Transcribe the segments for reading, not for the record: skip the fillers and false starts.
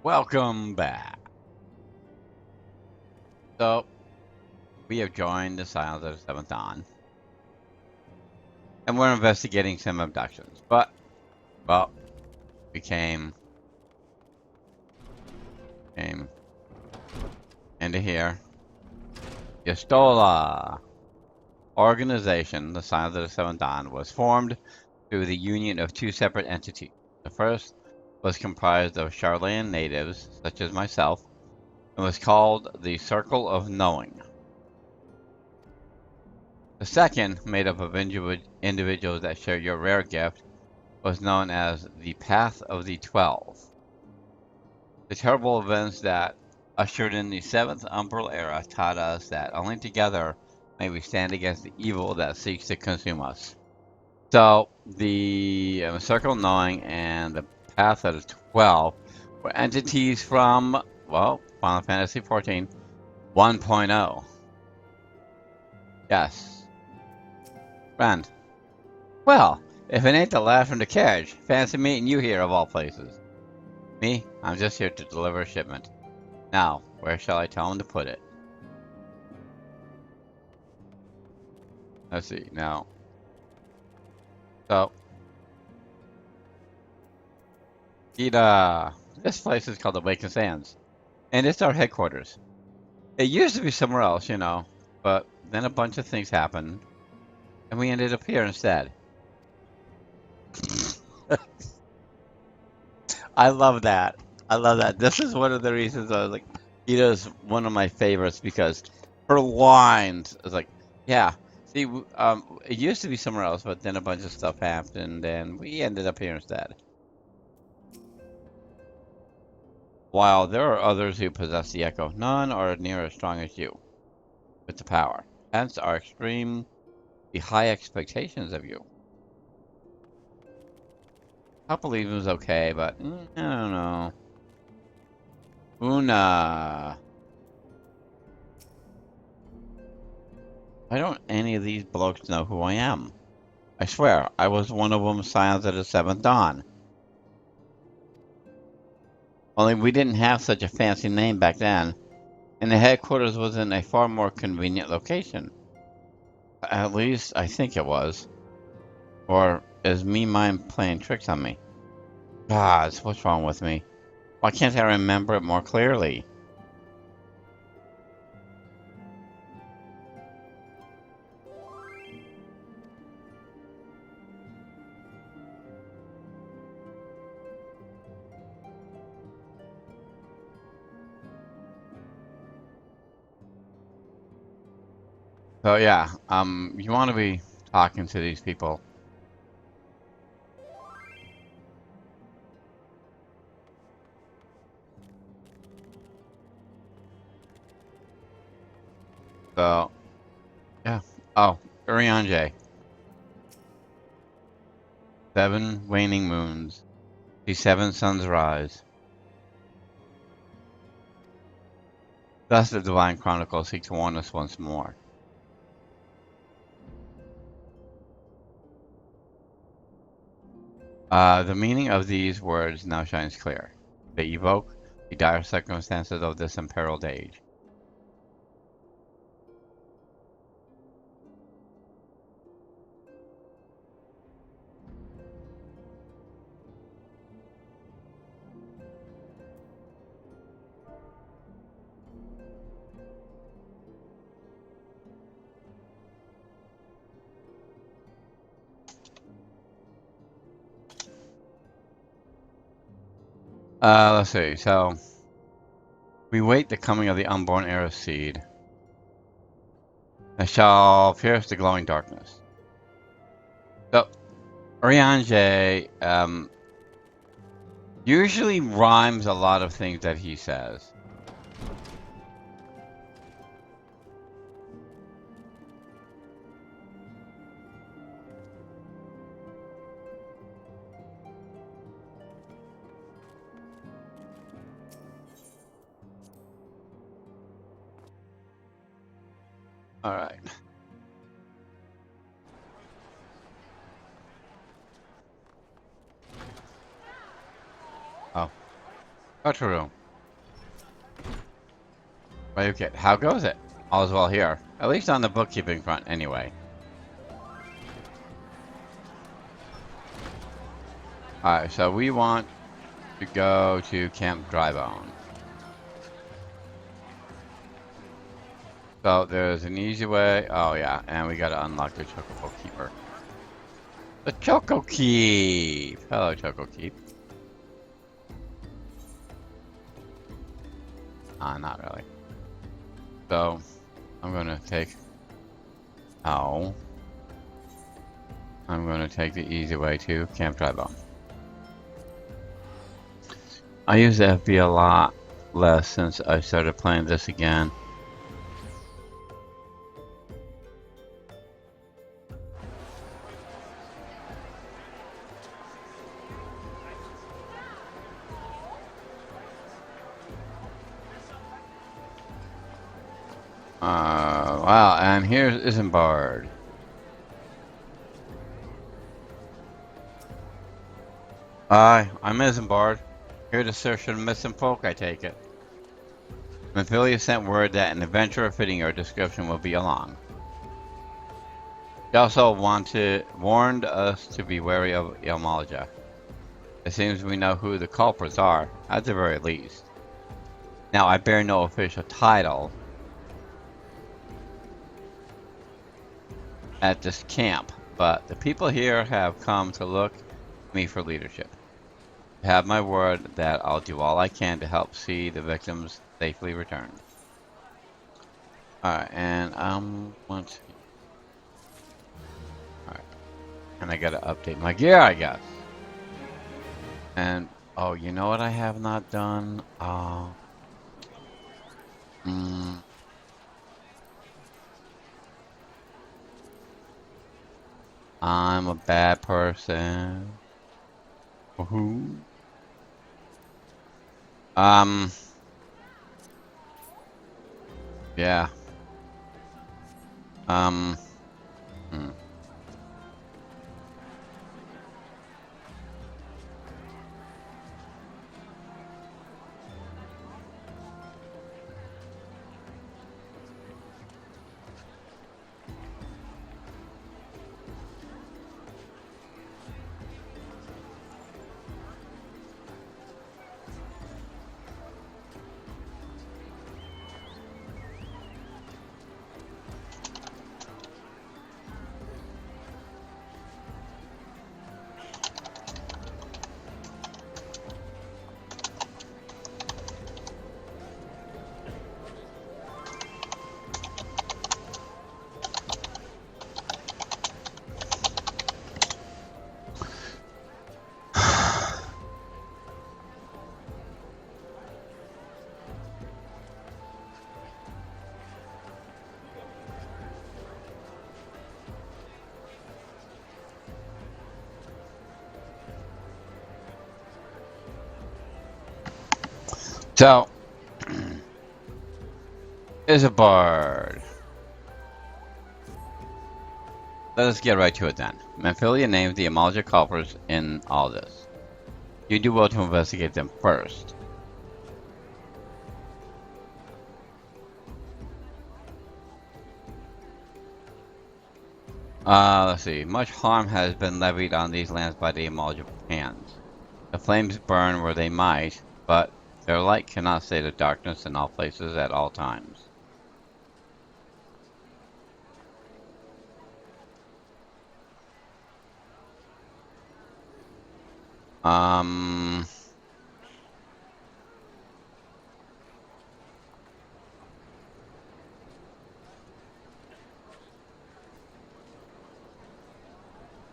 Welcome back. So, we have joined the Silence of the Seventh Dawn, and we're investigating some abductions. But, well, we came into here. Yastola organization, the Silence of the Seventh Dawn, was formed through the union of two separate entities. The first was comprised of Charlayan natives, such as myself, and was called the Circle of Knowing. The second, made up of individuals that share your rare gift, was known as the Path of the 12. The terrible events that ushered in the Seventh Umbral Era taught us that only together may we stand against the evil that seeks to consume us. So, the Circle of Knowing and the Path of the 12 were entities from, well, Final Fantasy XIV 1.0. Yes. Friend. Well, if it ain't the lad from the carriage, fancy meeting you here of all places. Me? I'm just here to deliver a shipment. Now, where shall I tell him to put it? Let's see, now. So, this place is called the Awakened Sands, and it's our headquarters. It used to be somewhere else, but then a bunch of things happened, and we ended up here instead. I love that. I love that. This is one of the reasons I was like, Ida's one of my favorites because her lines is like, yeah. See, it used to be somewhere else, but then a bunch of stuff happened, and we ended up here instead. While there are others who possess the echo, none are near as strong as you with the power. Hence our extreme, the high expectations of you. I believe it was okay, but I don't know. Una. Why don't any of these blokes know who I am? I swear, I was one of them Silence of the Seventh Dawn. Only we didn't have such a fancy name back then, and the headquarters was in a far more convenient location. At least, I think it was. Or is me mind playing tricks on me? Gods, what's wrong with me? Why can't I remember it more clearly? So yeah, you want to be talking to these people. So, yeah. Oh, Urianger. 7 waning moons. The 7 suns rise. Thus the Divine Chronicle seeks to warn us once more. The meaning of these words now shines clear. They evoke the dire circumstances of this imperiled age. Let's see. So, we wait the coming of the unborn era seed that shall pierce the glowing darkness. So, Urianger usually rhymes a lot of things that he says. All right. Oh. True. Okay, how goes it? All's well here. At least on the bookkeeping front, anyway. Alright, so we want to go to Camp Drybone. So there's an easy way. Oh yeah, and we gotta unlock the Chocobo Keeper. The Choco Keep! Hello, Choco Keep. Not really. So, I'm gonna take... Oh. I'm gonna take the easy way to Camp Drybone. I use FB a lot less since I started playing this again. Wow, and here's Isambard. I'm Isambard. Here to search for missing folk, I take it. Mephilia sent word that an adventurer fitting your description will be along. She also warned us to be wary of Eorzea. It seems we know who the culprits are, at the very least. Now, I bear no official title at this camp, but the people here have come to look to me for leadership. Have my word that I'll do all I can to help see the victims safely returned. Alright, and once. Alright, and I gotta update my gear, I guess. And oh, you know what I have not done? I'm a bad person. Woohoo. Yeah. So, Isambard. Let us get right to it then. Mephilia names the Eorzea culprits in all this. You do well to investigate them first. Let's see. Much harm has been levied on these lands by the Eorzea hands. The flames burn where they might, but their light cannot stay the darkness in all places at all times.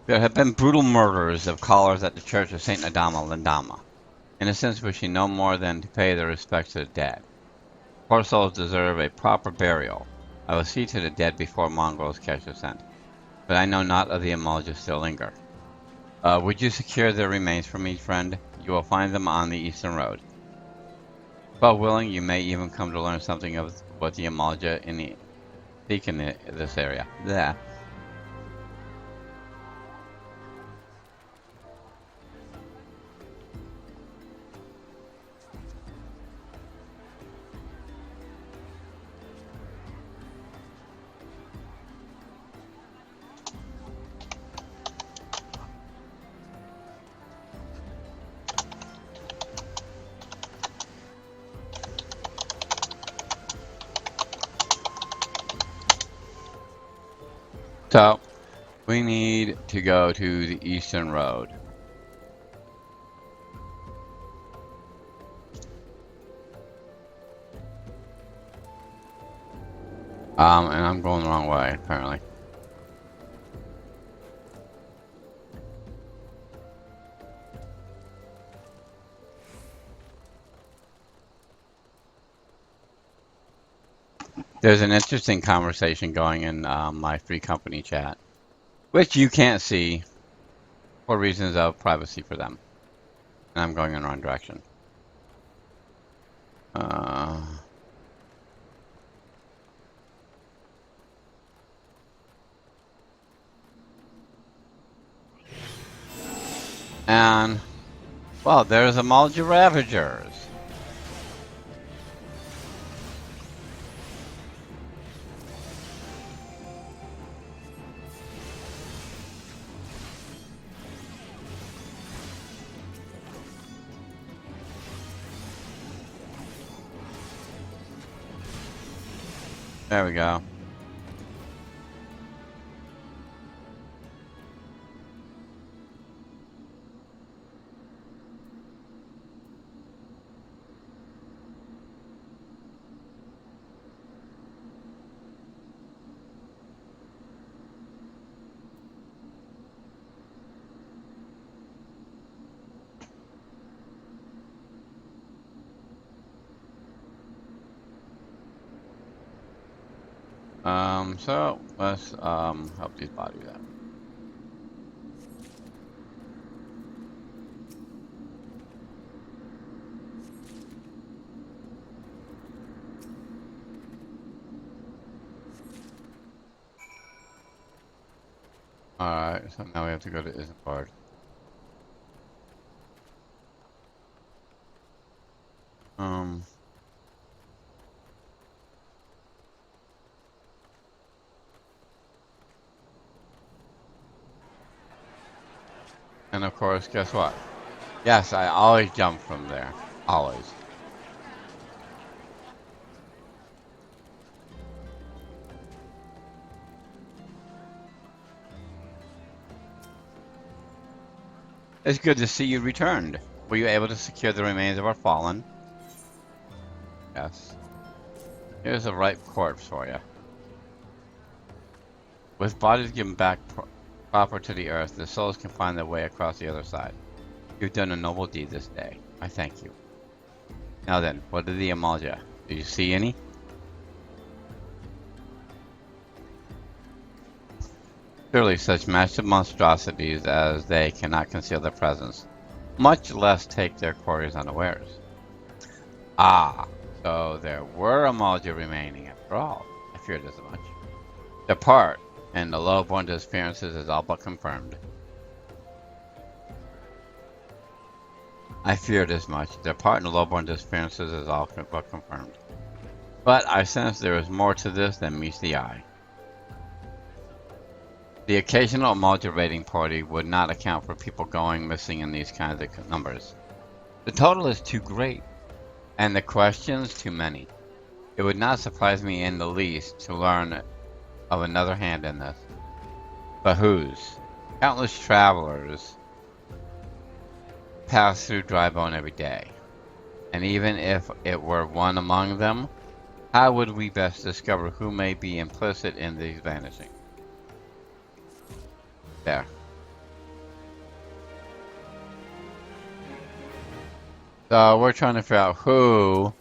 There have been brutal murders of callers at the Church of St. Adama Lindama, innocents wishing no more than to pay their respects to the dead. Poor souls deserve a proper burial. I will see to the dead before mongrels catch the scent, but I know not of the Eorzea still linger. Would you secure their remains for me, friend? You will find them on the eastern road. Well willing, you may even come to learn something of what the Eorzea seek in this area. There. So, we need to go to the Eastern Road. And I'm going the wrong way, apparently. There's an interesting conversation going in my free company chat, which you can't see for reasons of privacy for them. And I'm going in the wrong direction. And, well, there's a Mulja Ravagers. There we go. So let's help these bodies out. Alright, so now we have to go to Isambard. And of course, guess what? Yes, I always jump from there. Always. It's good to see you returned. Were you able to secure the remains of our fallen? Yes. Here's a ripe corpse for you. With bodies given back proper to the earth, the souls can find their way across the other side. You've done a noble deed this day. I thank you. Now then, what did the Amalja? Do you see any? Surely such massive monstrosities as they cannot conceal their presence, much less take their quarries unawares. Ah, so there were Amalja remaining after all. I feared as much. Depart, and the lowborn disappearances is all but confirmed. I feared as much. Depart, and the lowborn disappearances is all but confirmed. But I sense there is more to this than meets the eye. The occasional Amalja raiding party would not account for people going missing in these kinds of numbers. The total is too great, and the questions too many. It would not surprise me in the least to learn of another hand in this. But whose? Countless travelers pass through Drybone every day, and even if it were one among them, how would we best discover who may be implicit in these vanishing? There. So we're trying to figure out who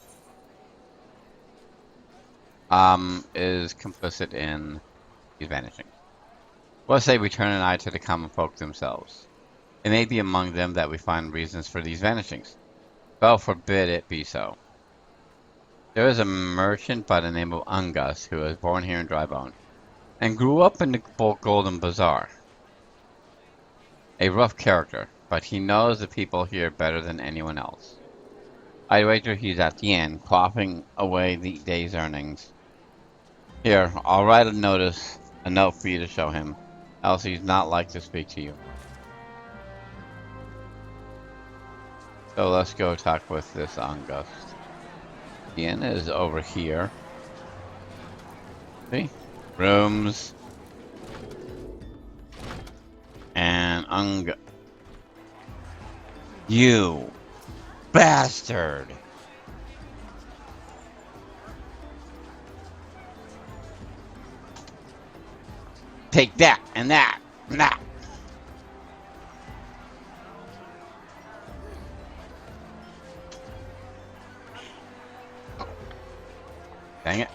is complicit in these vanishing. Let's say we turn an eye to the common folk themselves. It may be among them that we find reasons for these vanishings. God forbid it be so. There is a merchant by the name of Angus who was born here in Drybone and grew up in the Golden Bazaar. A rough character, but he knows the people here better than anyone else. I wager he's at the inn, quaffing away the day's earnings. Here, I'll write a note for you to show him, else he's not like to speak to you. So let's go talk with this Angus. The inn is over here. See? Rooms. You bastard! Take that and that and that. Dang it.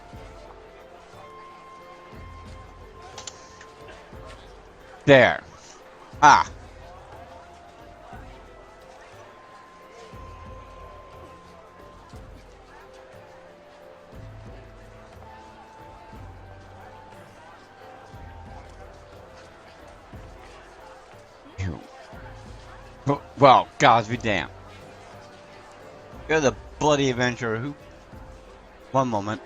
There. Ah. You. Well, gods be damned. You're the bloody adventurer who... One moment.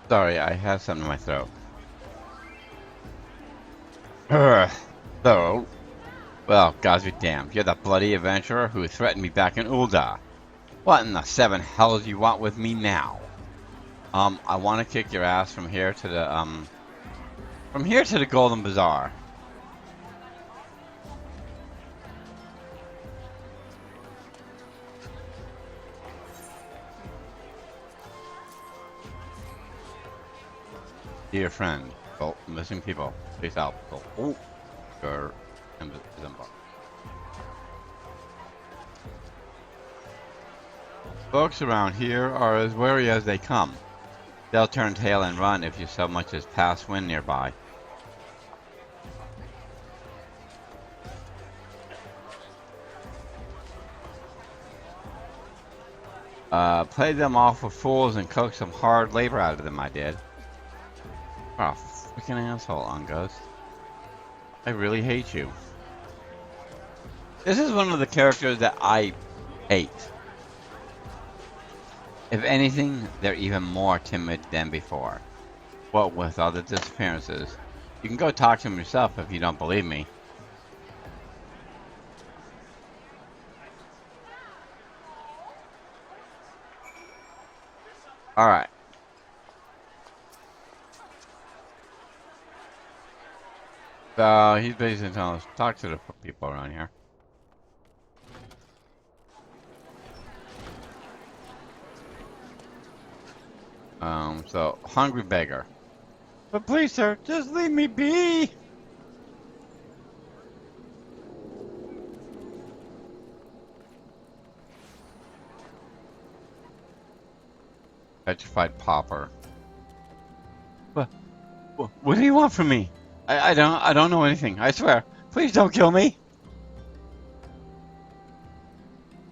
Sorry, I have something in my throat. So, well, gods be damned. You're the bloody adventurer who threatened me back in Ul'dah. What in the seven hells you want with me now? I want to kick your ass from here to the Golden Bazaar. Dear friend, missing people, please help. Oh, your invisible. Folks around here are as wary as they come. They'll turn tail and run if you so much as pass wind nearby. Played them off for fools and coaxed some hard labor out of them, I did. Oh, freaking asshole, Unghost. I really hate you. This is one of the characters that I hate. If anything, they're even more timid than before. What with all the disappearances. You can go talk to him yourself if you don't believe me. Alright. So, he's basically telling us, talk to the people around here. So, hungry beggar. But please, sir, just leave me be! Petrified pauper. What do you want from me? I don't know anything, I swear. Please don't kill me!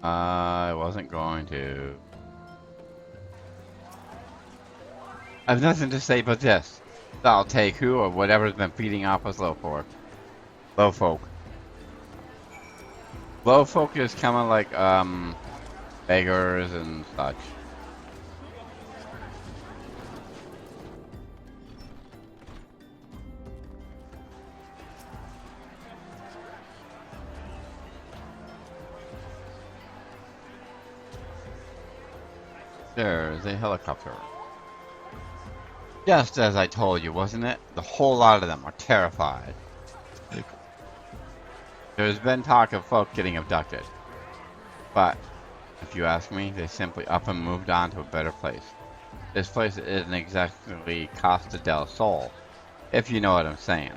I wasn't going to. I've nothing to say but this. I'll take who or whatever's been feeding off us low folk. Low folk is kind of like, beggars and such. There's a helicopter. Just as I told you, wasn't it? The whole lot of them are terrified. There's been talk of folk getting abducted. But, if you ask me, they simply up and moved on to a better place. This place isn't exactly Costa del Sol, if you know what I'm saying.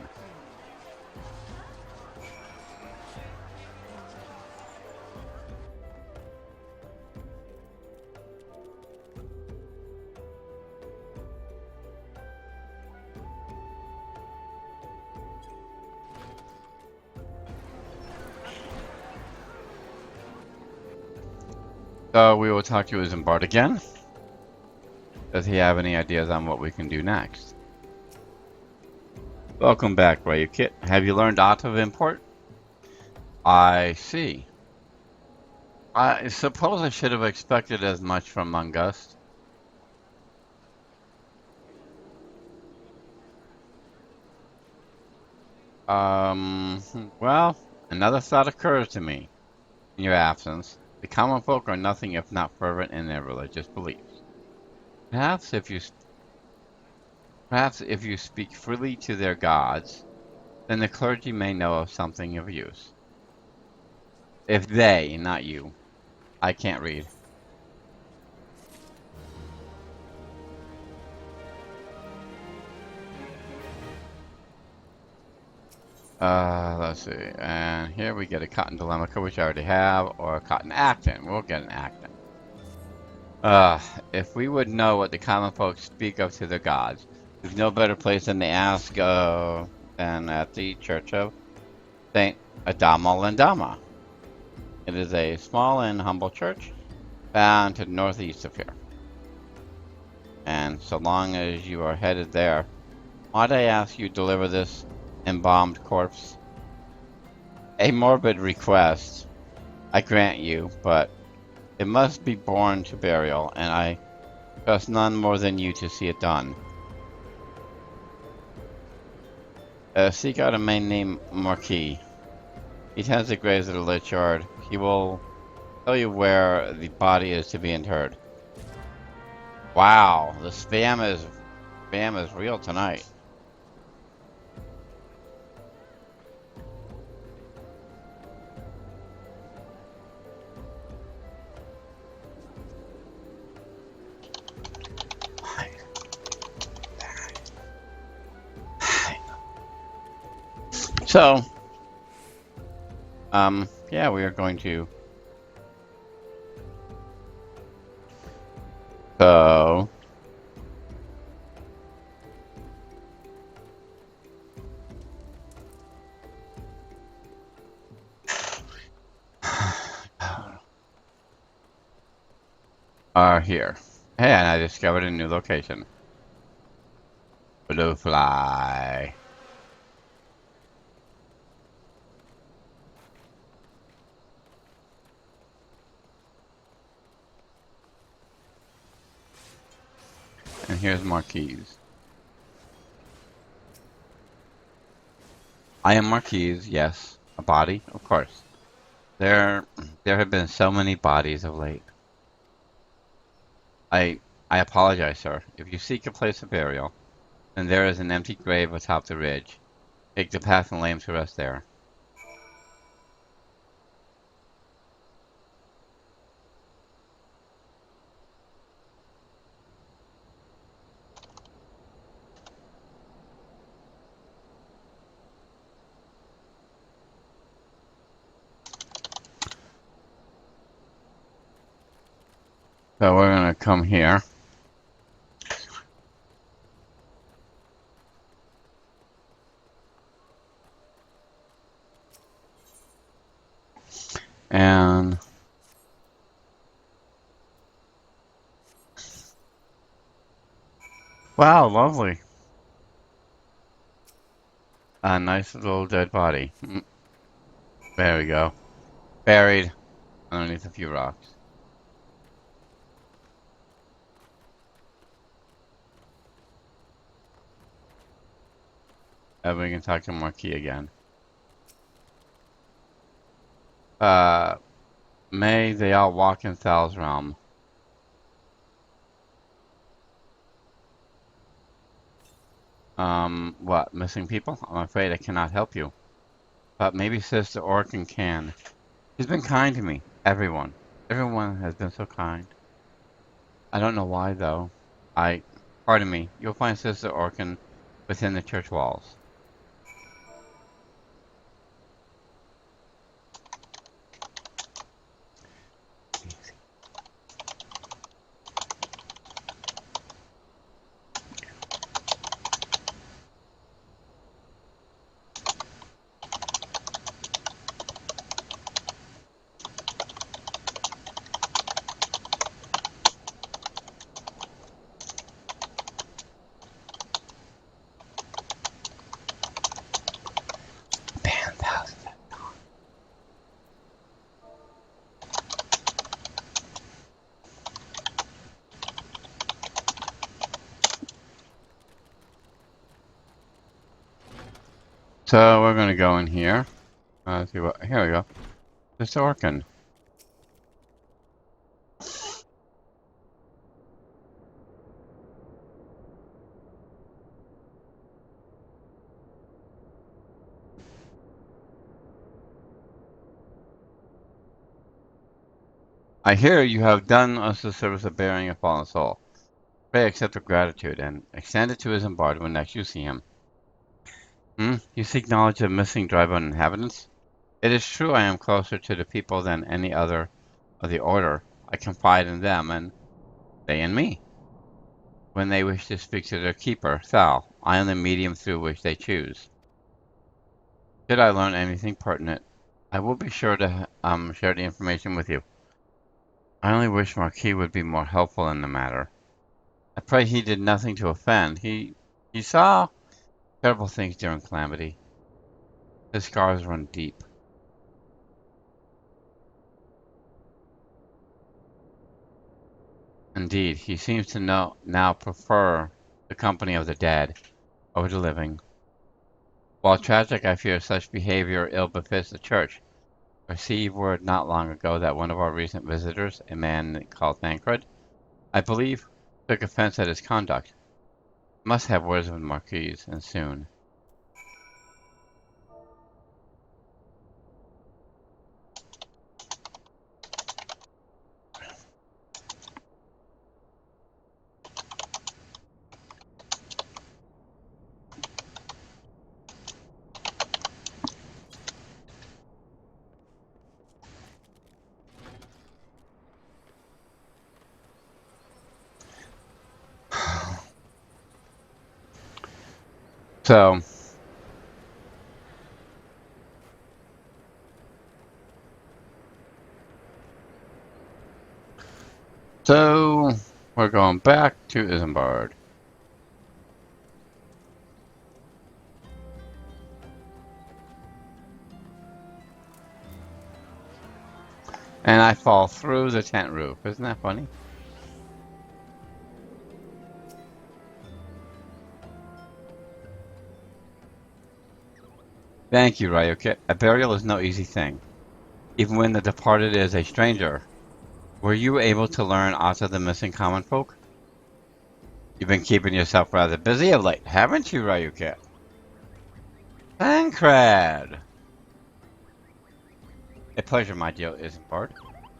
So we will talk to Isambard again. Does he have any ideas on what we can do next? Welcome back, Ryukit. Have you learned aught of import? I see. I suppose I should have expected as much from Mungust. Well, another thought occurs to me. In your absence, the common folk are nothing if not fervent in their religious beliefs. Perhaps if you speak freely to their gods, then the clergy may know of something of use. If they, not you. I can't read. Let's see. And here we get a Cotton Dilemmica, which I already have, or a Cotton Acton. We'll get an Acton. If we would know what the common folks speak of to their gods, there's no better place than to ask, than at the Church of Saint Adama Lindama. It is a small and humble church found to the northeast of here. And so long as you are headed there, might I ask you deliver this embalmed corpse? A morbid request, I grant you, but it must be borne to burial, and I trust none more than you to see it done. Seek out a man named Marquis. He tends to graze at a lich yard. He will tell you where the body is to be interred. Wow, the spam is real tonight. So, yeah, we are going to. So, are here. Hey, and I discovered a new location. Blue fly. And here's Marquis. I am Marquis, yes. A body, of course. There have been so many bodies of late. I apologize, sir. If you seek a place of burial, then there is an empty grave atop the ridge. Take the path and lay him to rest there. So we're gonna come here. And wow, lovely. A nice little dead body. There we go. Buried underneath a few rocks. And we can talk to Marquis again. May they all walk in Thal's realm. What, missing people? I'm afraid I cannot help you. But maybe Sister Orkin can. She's been kind to me. Everyone. Everyone has been so kind. I don't know why, though. Pardon me. You'll find Sister Orkin within the church walls. So we're going to go in here. Let's see what. Here we go. Sister Orkin. I hear you have done us the service of bearing a fallen soul. Pray accept with gratitude and extend it to Isambard when next you see him. You seek knowledge of missing dry-bone inhabitants? It is true I am closer to the people than any other of the order. I confide in them, and they in me. When they wish to speak to their keeper, Thal, I am the medium through which they choose. Should I learn anything pertinent, I will be sure to share the information with you. I only wish Marquis would be more helpful in the matter. I pray he did nothing to offend. He saw terrible things during Calamity. His scars run deep. Indeed, he seems to now prefer the company of the dead over the living. While tragic, I fear such behavior ill befits the church. I received word not long ago that one of our recent visitors, a man called Thancred, I believe, took offense at his conduct. Must have words with the Marquis, and soon. So, we're going back to Isambard. And I fall through the tent roof. Isn't that funny? Thank you, Ryuki. A burial is no easy thing, even when the departed is a stranger. Were you able to learn aught of the missing common folk? You've been keeping yourself rather busy of late, haven't you, Ryuki? Thancred! A pleasure, my dear Isambard.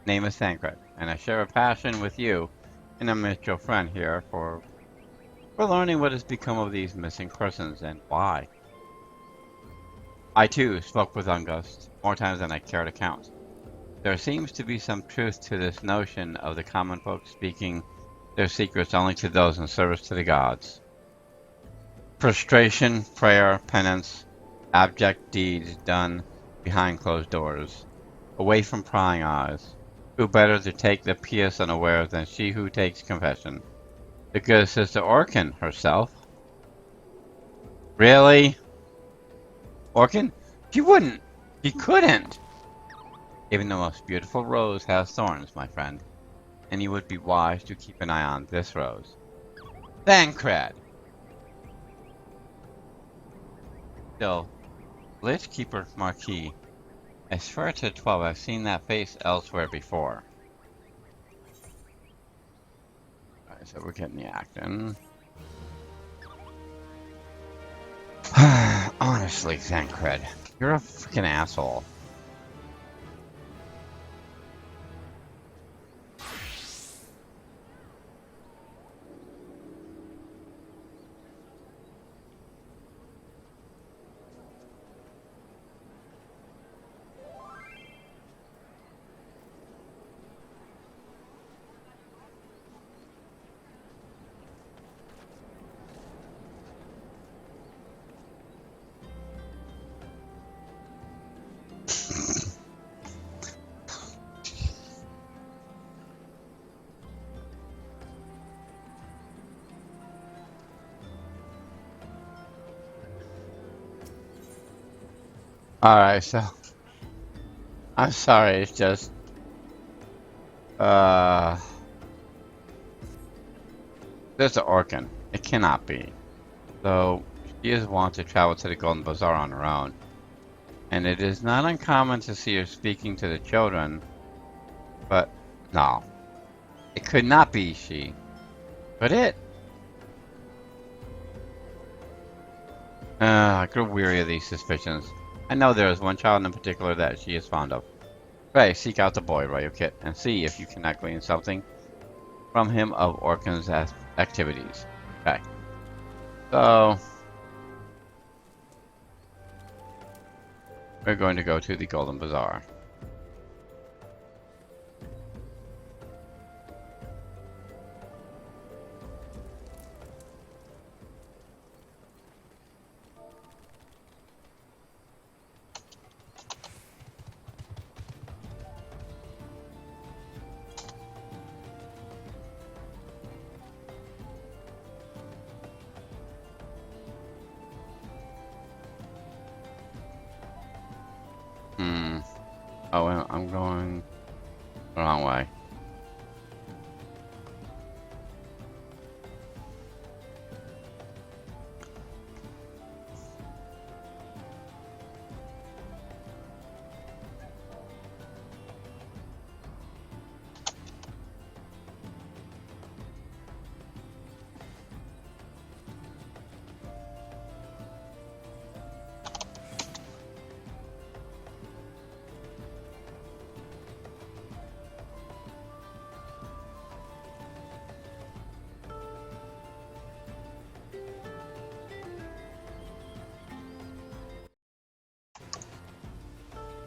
Name is Thancred, and I share a passion with you and a mutual friend here for learning what has become of these missing persons and why. I too spoke with Ungust more times than I care to count. There seems to be some truth to this notion of the common folk speaking their secrets only to those in service to the gods. Prostration, prayer, penance, abject deeds done behind closed doors, away from prying eyes. Who better to take the pious unaware than she who takes confession? The good Sister Orkin herself. Really? Orkin? She wouldn't. She couldn't. Even the most beautiful rose has thorns, my friend, and you would be wise to keep an eye on this rose. Thancred! Still, Lich Keeper Marquis. I swear to 12 I've seen that face elsewhere before. Alright, so we're getting the acting. Honestly, Thancred, you're a freaking asshole. Alright, so I'm sorry, it's just uh there's an Orkin. It cannot be. So she is wanted to travel to the Golden Bazaar on her own. And it is not uncommon to see her speaking to the children, but no. It could not be she. But it. I grow weary of these suspicions. I know there is one child in particular that she is fond of. Pray, seek out the boy, Royal Kit, and see if you cannot glean something from him of Orkin's activities. Okay. So, we're going to go to the Golden Bazaar. Oh, I'm going the wrong way.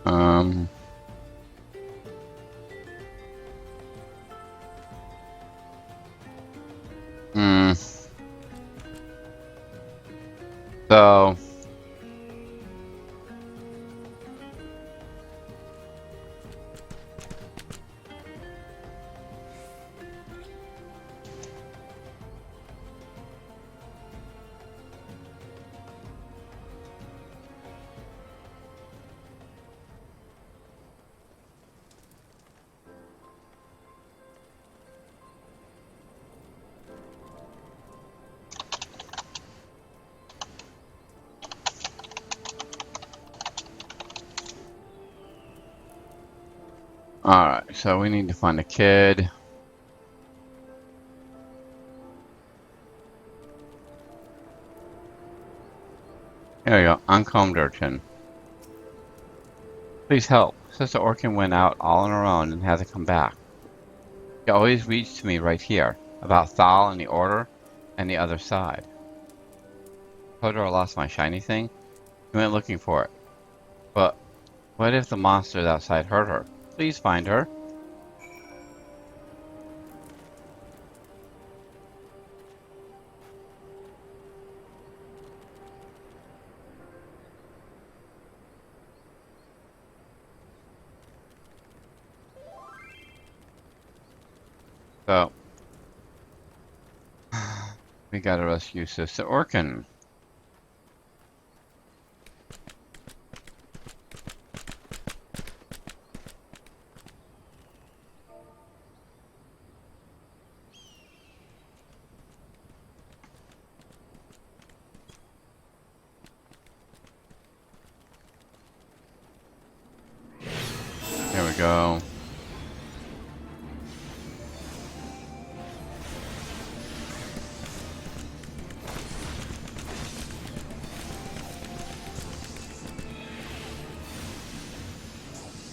Um, hmm. So, alright, so we need to find a kid. There we go, uncombed urchin. Please help. Sister Orkin went out all on her own and had to come back. She always reads to me right here, about Thal and the Order and the other side. Told her I lost my shiny thing. She went looking for it. But what if the monsters outside hurt her? Please find her. So, we gotta rescue Sister Orkin. There we go.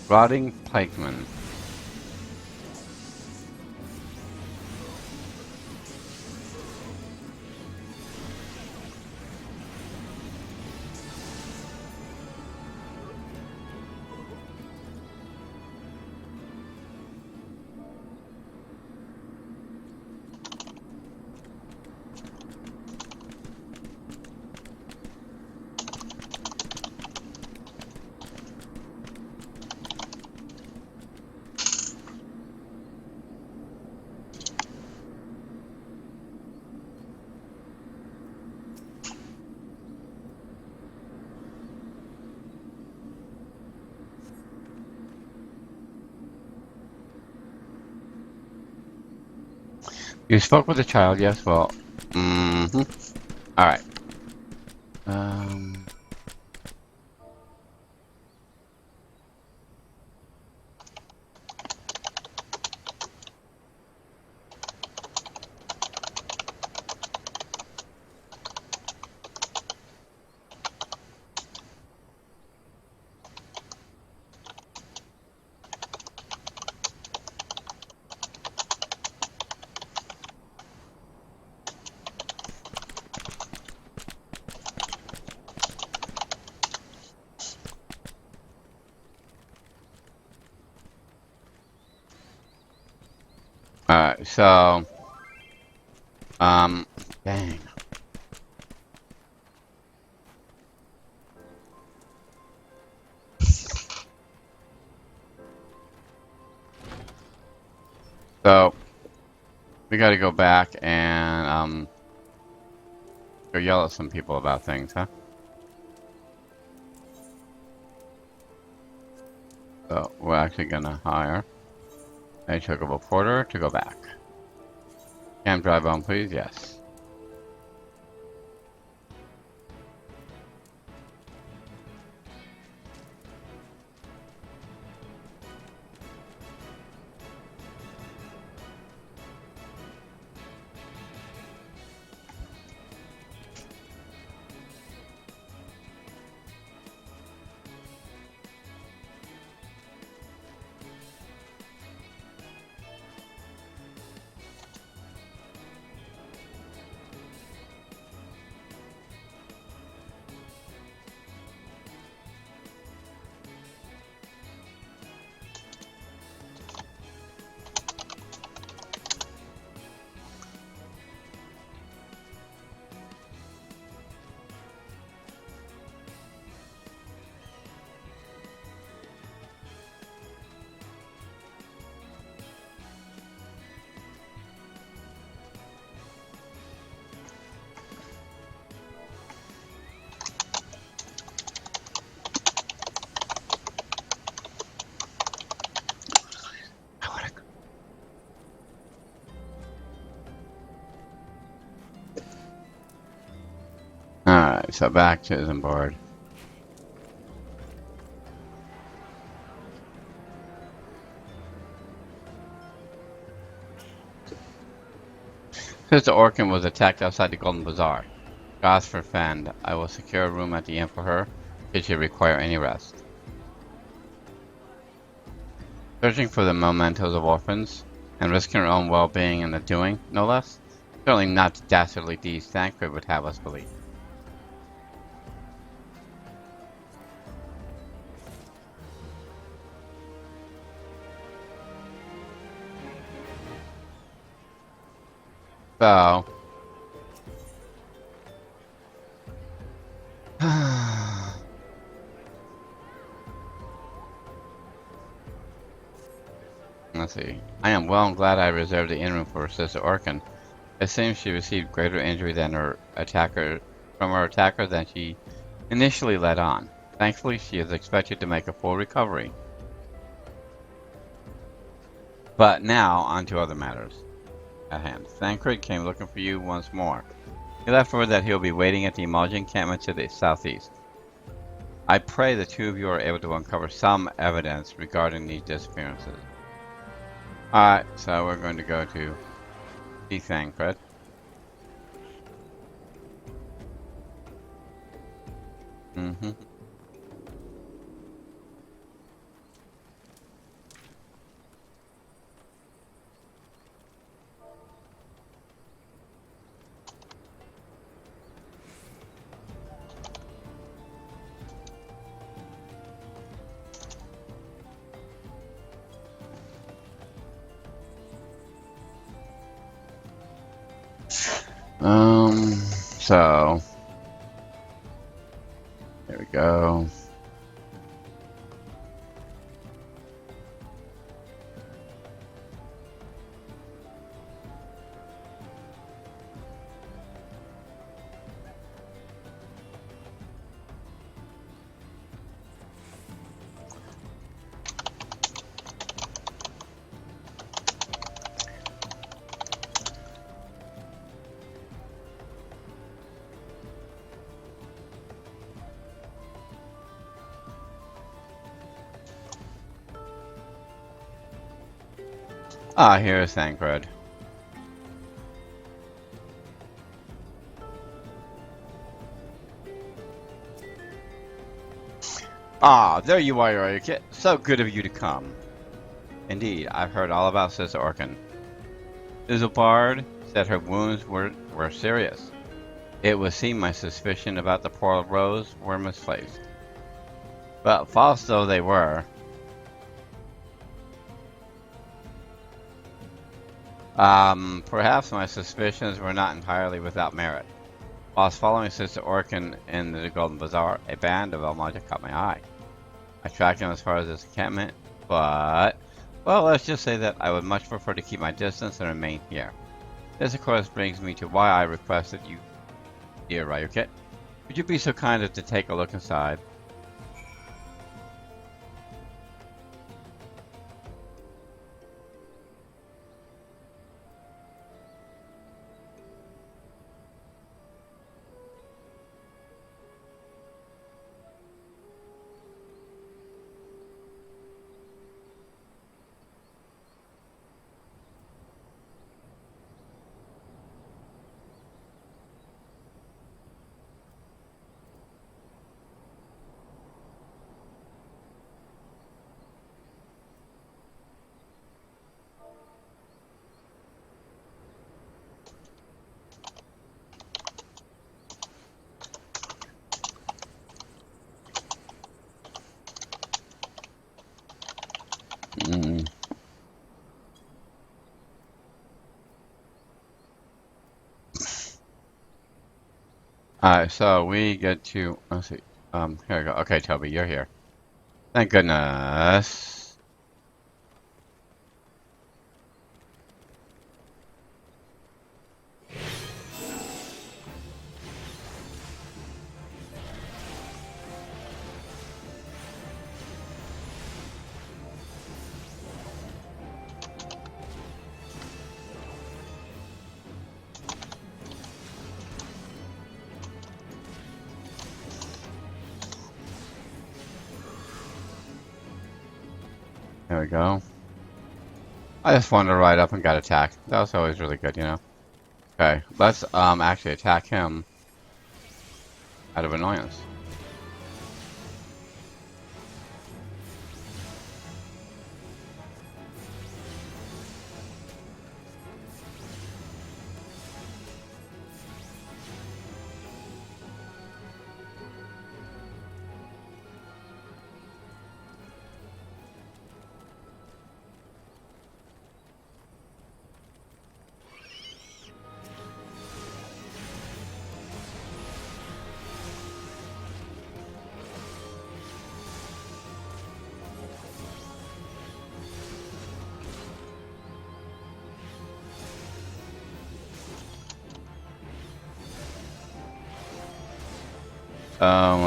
Rotting pikemen. You spoke with the child, yes? Well, Alright. Um... Alright, so... Dang. So, we gotta go back and, go yell at some people about things, huh? So, we're actually gonna hire a chocobo porter to go back. Can drive on, please? Yes. Alright, so back to the board. Sister Orkin was attacked outside the Golden Bazaar. Gods forfend. I will secure a room at the inn for her, should she require any rest. Searching for the mementos of orphans, and risking her own well-being in the doing, no less? Certainly not dastardly deeds Thancred would have us believe. So... Let's see. I am well and glad I reserved the inn room for Sister Orkin. It seems she received greater injury than her attacker than she initially let on. Thankfully, she is expected to make a full recovery. But now, on to other matters at hand. Thancred came looking for you once more. He left word that he'll be waiting at the Emulsion encampment to the southeast. I pray the two of you are able to uncover some evidence regarding these disappearances. Alright, so we're going to go to see Thancred. So there we go. Ah, here's Thancred. Ah, there you are, Eureka. So good of you to come. Indeed, I've heard all about Sister Orkin. Isabard said her wounds were serious. It would seem my suspicion about the poor Rose were misplaced. But false though they were, perhaps my suspicions were not entirely without merit. Whilst following Sister Orkin in the Golden Bazaar, a band of Almaja caught my eye. I tracked them as far as this encampment, but, well, let's just say that I would much prefer to keep my distance and remain here. This, of course, brings me to why I requested you, dear Ryukit. Would you be so kind as to take a look inside? Mm. Alright, so we get to, let's see, here we go. Okay, Toby, you're here. Thank goodness. There we go. I just wanted to ride up and got attacked. That was always really good, you know. Okay, let's actually attack him out of annoyance.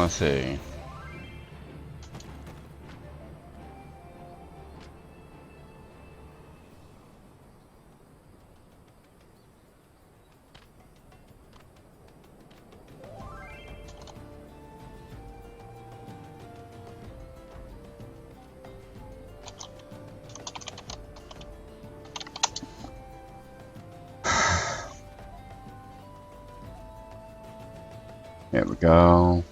Let's see. Here we go.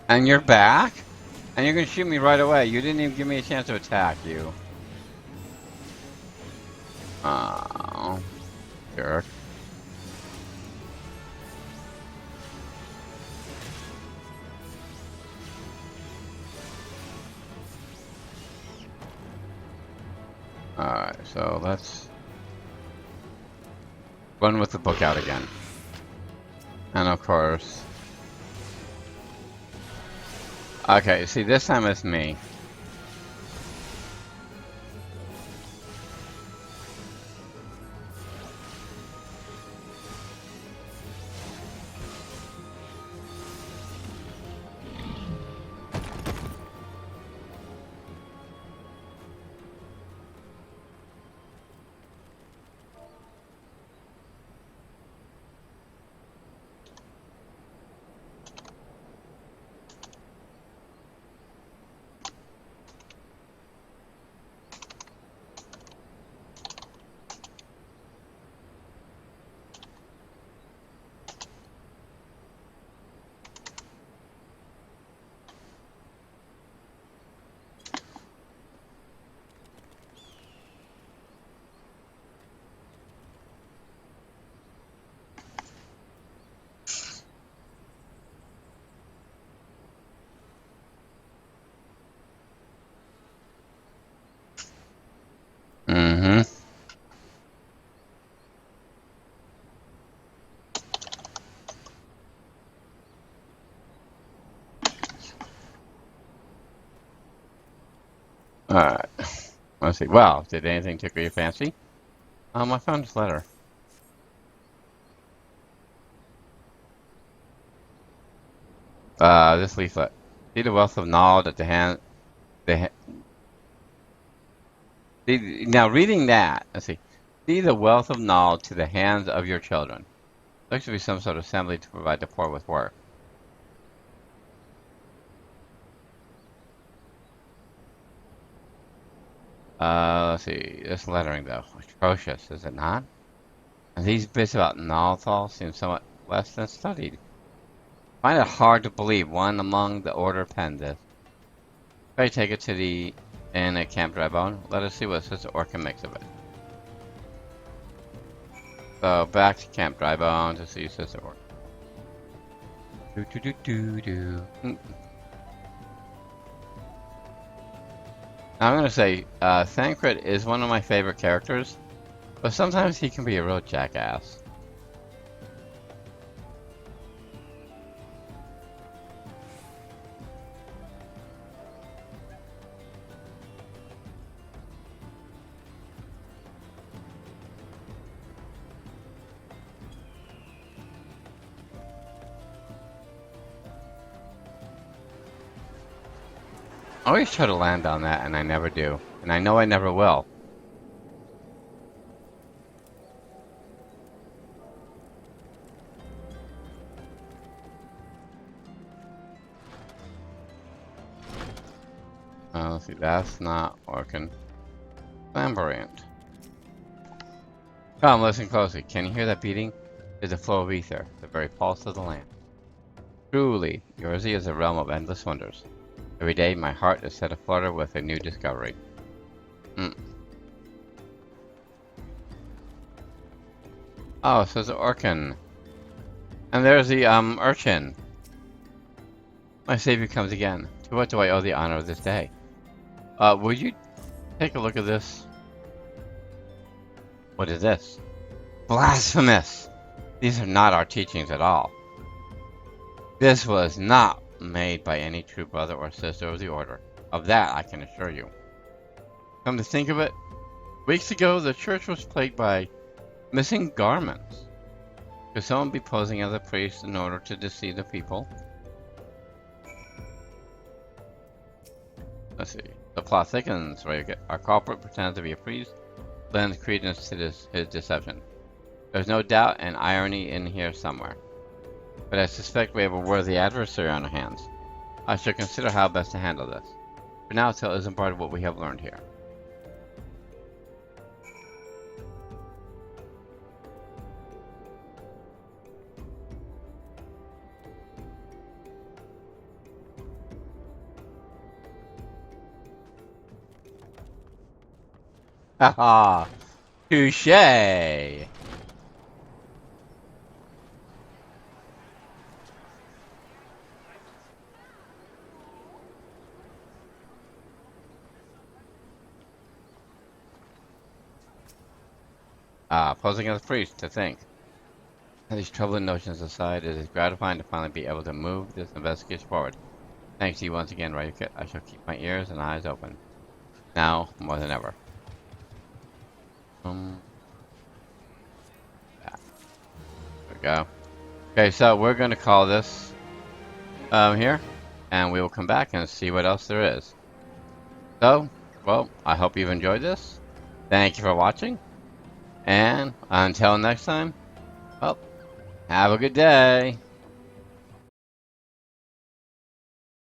And you're back? And you're gonna shoot me right away. You didn't even give me a chance to attack you. Oh, jerk. So let's run with the book out again. And of course... Okay, see, this time it's me. Mm-hmm. Alright. Let's see. Well, did anything tickle your fancy? I found this letter. This leaflet. See the wealth of knowledge at the hand... Now, reading that, let's see. See the wealth of knowledge to the hands of your children. Looks to be some sort of assembly to provide the poor with work. Let's see. This lettering, though. Atrocious, is it not? And these bits about Nalthal seem somewhat less than studied. Find it hard to believe one among the order penned this. Try to take it to the inn at Camp Drybone. Let us see what Sister Orca makes of it. So, back to Camp Drybone to see Sister Orca. Now, I'm going to say, Thancred is one of my favorite characters, but sometimes he can be a real jackass. I always try to land on that, and I never do. And I know I never will. Let's see, that's not working. Flamboyant. Come, listen closely. Can you hear that beating? It's the flow of ether, the very pulse of the land. Truly, Eorzea is a realm of endless wonders. Every day, my heart is set aflutter with a new discovery. Oh, so it's Orcan. And there's the, urchin. My savior comes again. To what do I owe the honor of this day? Would you take a look at this? What is this? Blasphemous! These are not our teachings at all. This was not made by any true brother or sister of the order. Of that I can assure you. Come to think of it, weeks ago the church was plagued by missing garments. Could someone be posing as a priest in order to deceive the people? Let's see. The plot thickens. Our culprit pretends to be a priest, lends credence to his deception. There's no doubt and irony in here somewhere. But I suspect we have a worthy adversary on our hands. I shall consider how best to handle this. For now, tell isn't part of what we have learned here. Haha! Touché! Posing as a priest, to think. These troubling notions aside, it is gratifying to finally be able to move this investigation forward. Thanks to you once again, Ryukit. I shall keep my ears and eyes open. Now, more than ever. Yeah, there we go. Okay, so we're going to call this here, and we will come back and see what else there is. So, well, I hope you've enjoyed this. Thank you for watching, and until next time, well, have a good day.